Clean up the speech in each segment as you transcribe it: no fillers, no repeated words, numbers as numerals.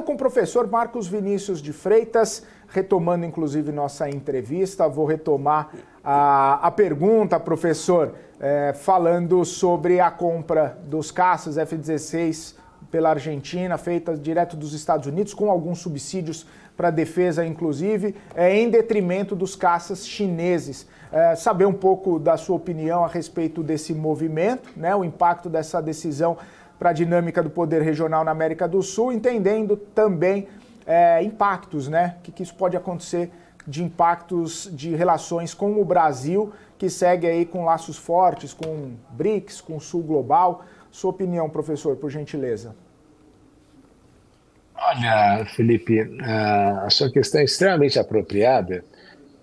Conversando com o professor Marcos Vinícius de Freitas, retomando inclusive nossa entrevista, vou retomar a pergunta, professor, falando sobre a compra dos caças F-16 pela Argentina, feita direto dos Estados Unidos, com alguns subsídios para a defesa, inclusive, em detrimento dos caças chineses. Saber um pouco da sua opinião a respeito desse movimento, né, o impacto dessa decisão para a dinâmica do poder regional na América do Sul, entendendo também impactos, né, que isso pode acontecer de impactos de relações com o Brasil, que segue aí com laços fortes, com o BRICS, com o Sul Global. Sua opinião, professor, por gentileza. Olha, Felipe, a sua questão é extremamente apropriada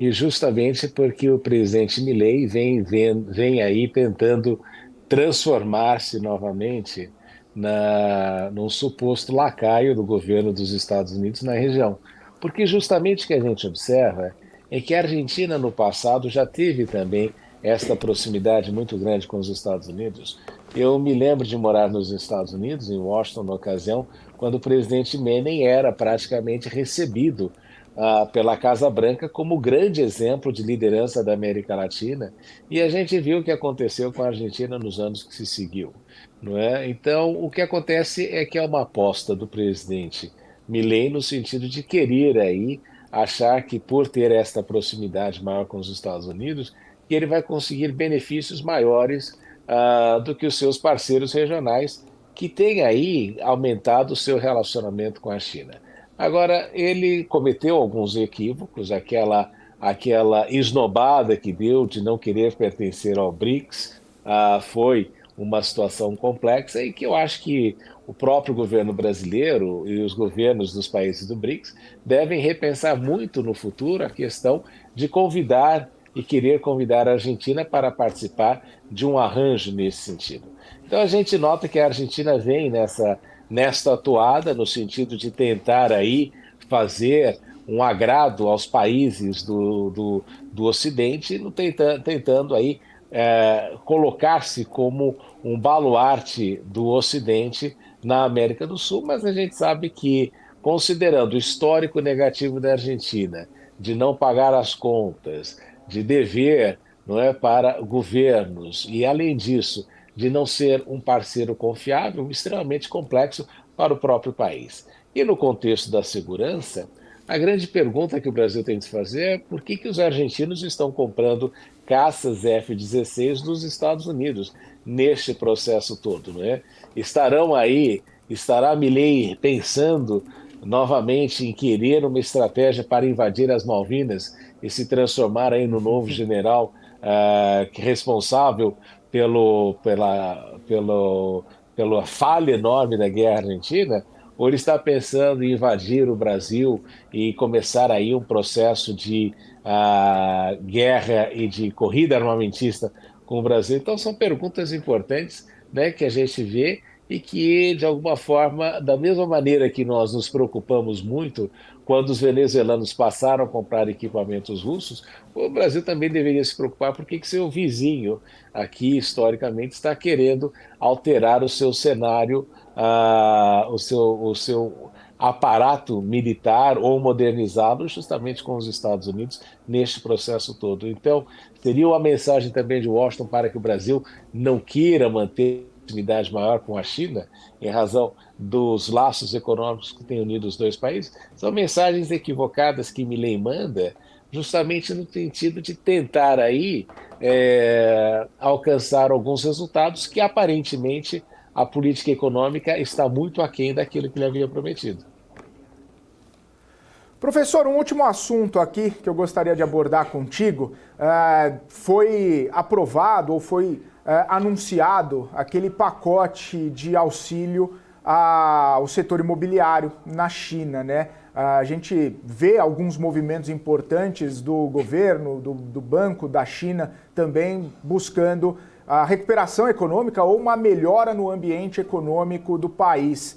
e justamente porque o presidente Milei vem aí tentando transformar-se novamente num suposto lacaio do governo dos Estados Unidos na região. Porque justamente o que a gente observa é que a Argentina no passado já teve também esta proximidade muito grande com os Estados Unidos. Eu me lembro de morar nos Estados Unidos, em Washington, na ocasião, quando o presidente Menem era praticamente recebido pela Casa Branca como grande exemplo de liderança da América Latina, e a gente viu o que aconteceu com a Argentina nos anos que se seguiu, não é? Então, o que acontece é que é uma aposta do presidente Milei no sentido de querer aí achar que por ter esta proximidade maior com os Estados Unidos, que ele vai conseguir benefícios maiores do que os seus parceiros regionais, que têm aí aumentado o seu relacionamento com a China. Agora, ele cometeu alguns equívocos, aquela esnobada que deu de não querer pertencer ao BRICS, foi uma situação complexa e que eu acho que o próprio governo brasileiro e os governos dos países do BRICS devem repensar muito no futuro a questão de convidar e querer convidar a Argentina para participar de um arranjo nesse sentido. Então a gente nota que a Argentina vem nesta atuada no sentido de tentar aí fazer um agrado aos países do Ocidente, tentando aí colocar-se como um baluarte do Ocidente na América do Sul, mas a gente sabe que, considerando o histórico negativo da Argentina, de não pagar as contas, de dever, não é, para governos, e além disso, de não ser um parceiro confiável, extremamente complexo para o próprio país. E no contexto da segurança, a grande pergunta que o Brasil tem de se fazer é por que os argentinos estão comprando caças F-16 dos Estados Unidos neste processo todo, não é? Estará Milei pensando novamente em querer uma estratégia para invadir as Malvinas e se transformar aí no novo general responsável pela falha enorme da guerra argentina, ou ele está pensando em invadir o Brasil e começar aí um processo de guerra e de corrida armamentista com o Brasil? Então são perguntas importantes, né, que a gente vê e que, de alguma forma, da mesma maneira que nós nos preocupamos muito quando os venezuelanos passaram a comprar equipamentos russos, o Brasil também deveria se preocupar porque que seu vizinho aqui, historicamente, está querendo alterar o seu cenário, o seu aparato militar ou modernizá-lo justamente com os Estados Unidos neste processo todo. Então, seria uma mensagem também de Washington para que o Brasil não queira manter proximidade maior com a China, em razão dos laços econômicos que têm unido os dois países, são mensagens equivocadas que Milei manda justamente no sentido de tentar aí alcançar alguns resultados que aparentemente a política econômica está muito aquém daquilo que ele havia prometido. Professor, um último assunto aqui que eu gostaria de abordar contigo. Foi aprovado ou foi anunciado aquele pacote de auxílio ao setor imobiliário na China, né? A gente vê alguns movimentos importantes do governo, do Banco da China também buscando a recuperação econômica ou uma melhora no ambiente econômico do país.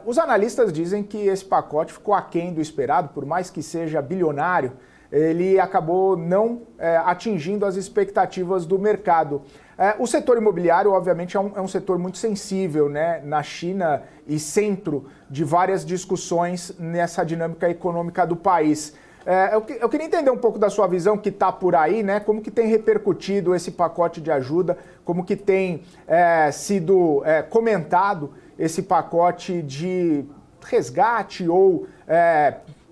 Os analistas dizem que esse pacote ficou aquém do esperado, por mais que seja bilionário. ele acabou não atingindo as expectativas do mercado. O setor imobiliário, obviamente, é um setor muito sensível, né, na China e centro de várias discussões nessa dinâmica econômica do país. Eu queria entender um pouco da sua visão que está por aí, né? Como que tem repercutido esse pacote de ajuda, como que tem sido comentado esse pacote de resgate ou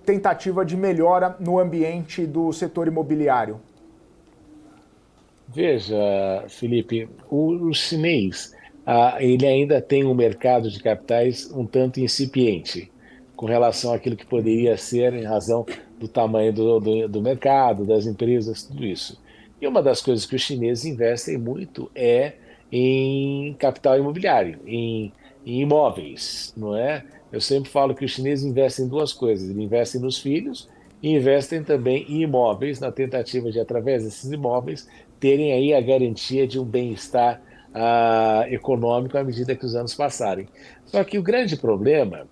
tentativa de melhora no ambiente do setor imobiliário. Veja, Felipe, o chinês ele ainda tem um mercado de capitais um tanto incipiente com relação àquilo que poderia ser em razão do tamanho do mercado, das empresas, tudo isso. E uma das coisas que os chineses investem muito é em capital imobiliário, em imóveis, não é? Eu sempre falo que os chineses investem em duas coisas: eles investem nos filhos e investem também em imóveis, na tentativa de, através desses imóveis, terem aí a garantia de um bem-estar econômico à medida que os anos passarem. Só que o grande problema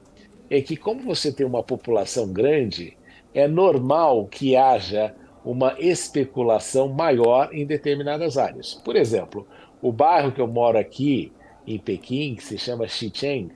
é que, como você tem uma população grande, é normal que haja uma especulação maior em determinadas áreas. Por exemplo, o bairro que eu moro aqui, em Pequim, que se chama Xicheng,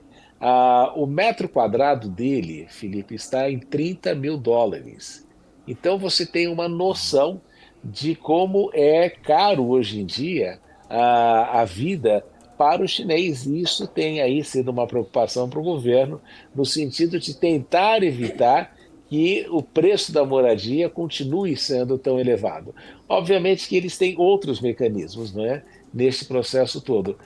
o metro quadrado dele, Felipe, está em US$ 30.000. Então você tem uma noção de como é caro hoje em dia a vida para o chinês. E isso tem aí sido uma preocupação para o governo, no sentido de tentar evitar que o preço da moradia continue sendo tão elevado. Obviamente que eles têm outros mecanismos, não é, neste processo todo.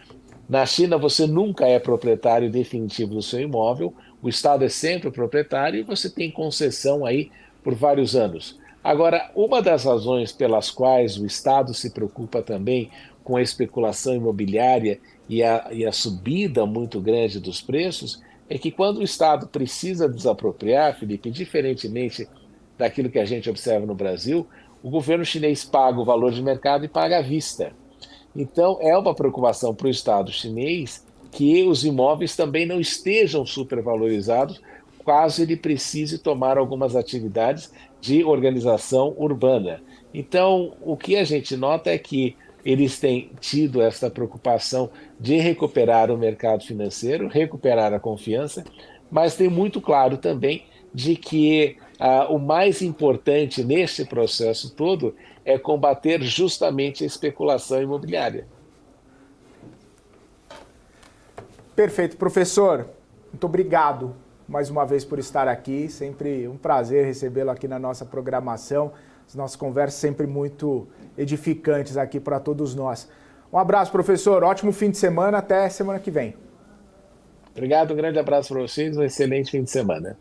Na China, você nunca é proprietário definitivo do seu imóvel, o Estado é sempre o proprietário e você tem concessão aí por vários anos. Agora, uma das razões pelas quais o Estado se preocupa também com a especulação imobiliária e a subida muito grande dos preços é que, quando o Estado precisa desapropriar, Felipe, diferentemente daquilo que a gente observa no Brasil, o governo chinês paga o valor de mercado e paga à vista. Então, é uma preocupação para o Estado chinês que os imóveis também não estejam supervalorizados, caso ele precise tomar algumas atividades de organização urbana. Então, o que a gente nota é que eles têm tido essa preocupação de recuperar o mercado financeiro, recuperar a confiança, mas tem muito claro também de que o mais importante neste processo todo é combater justamente a especulação imobiliária. Perfeito, professor. Muito obrigado mais uma vez por estar aqui. Sempre um prazer recebê-lo aqui na nossa programação. As nossas conversas sempre muito edificantes aqui para todos nós. Um abraço, professor. Ótimo fim de semana. Até semana que vem. Obrigado, um grande abraço para vocês. Um excelente fim de semana.